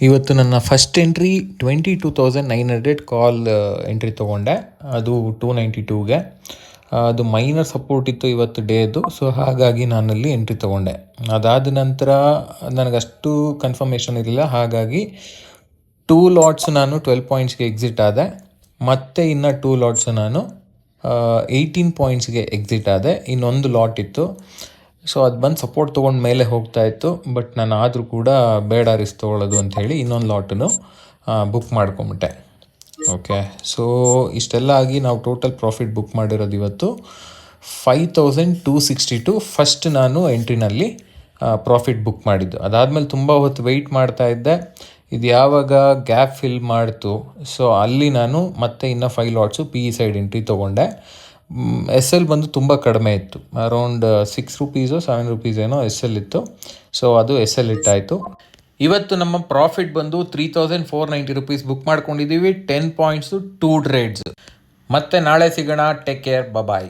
ಇವತ್ತು ನನ್ನ first entry 22,900 ಕಾಲ್ entry ತೊಗೊಂಡೆ. ಅದು 292ಗೆ. ಅದು ಮೈನರ್ ಸಪೋರ್ಟ್ ಇತ್ತು ಇವತ್ತು ಡೇದು. ಸೊ ಹಾಗಾಗಿ ನಾನಲ್ಲಿ ಎಂಟ್ರಿ ತೊಗೊಂಡೆ. ಅದಾದ ನಂತರ ನನಗಷ್ಟು ಕನ್ಫರ್ಮೇಷನ್ ಇರಲಿಲ್ಲ. ಹಾಗಾಗಿ 2 ಲಾಟ್ಸ್ ನಾನು 12 ಪಾಯಿಂಟ್ಸ್ಗೆ ಎಕ್ಸಿಟ್ ಆದೆ. ಮತ್ತು ಇನ್ನು 2 ಲಾಟ್ಸ್ ನಾನು 18 ಪಾಯಿಂಟ್ಸ್ಗೆ ಎಕ್ಸಿಟ್ ಆದೆ. ಇನ್ನೊಂದು ಲಾಟ್ ಇತ್ತು. ಸೊ ಅದು ಬಂದು ಸಪೋರ್ಟ್ ತೊಗೊಂಡು ಮೇಲೆ ಹೋಗ್ತಾ ಇತ್ತು. ಬಟ್ ನಾನು ಆದರೂ ಕೂಡ ಬೇಡ ರಿಸ್ಕ್ ತೊಗೊಳ್ಳೋದು ಅಂಥೇಳಿ ಇನ್ನೊಂದು ಲಾಟನ್ನು ಬುಕ್ ಮಾಡ್ಕೊಂಬಿಟ್ಟೆ. ಓಕೆ, ಸೊ ಇಷ್ಟೆಲ್ಲ ಆಗಿ ನಾವು ಟೋಟಲ್ ಪ್ರಾಫಿಟ್ ಬುಕ್ ಮಾಡಿರೋದು ಇವತ್ತು 5,262 ಫಸ್ಟ್ ನಾನು ಎಂಟ್ರಿನಲ್ಲಿ ಪ್ರಾಫಿಟ್ ಬುಕ್ ಮಾಡಿದ್ದು. ಅದಾದಮೇಲೆ ತುಂಬ ಹೊತ್ತು ವೆಯ್ಟ್ ಮಾಡ್ತಾ ಇದ್ದೆ. ಇದು ಯಾವಾಗ ಗ್ಯಾಪ್ ಫಿಲ್ ಮಾಡ್ತು, ಸೊ ಅಲ್ಲಿ ನಾನು ಮತ್ತೆ ಇನ್ನು 5 ಲಾಟ್ಸು PE ಸೈಡ್ ಎಂಟ್ರಿ ತೊಗೊಂಡೆ. SL ಬಂದು ತುಂಬ ಕಡಿಮೆ ಇತ್ತು, ಅರೌಂಡ್ 6 ರುಪೀಸೋ 7 ರುಪೀಸ್ ಏನೋ SL ಇತ್ತು. ಸೊ ಅದು SL ಇಟ್ಟಾಯಿತು. ಇವತ್ತು ನಮ್ಮ ಪ್ರಾಫಿಟ್ ಬಂದು 3,490 ರುಪೀಸ್ ಬುಕ್ ಮಾಡ್ಕೊಂಡಿದ್ದೀವಿ. 10 ಪಾಯಿಂಟ್ಸು 2 ಟ್ರೇಡ್ಸ್. ಮತ್ತೆ ನಾಳೆ ಸಿಗೋಣ. ಟೇಕ್ ಕೇರ್, ಬಾಯ್.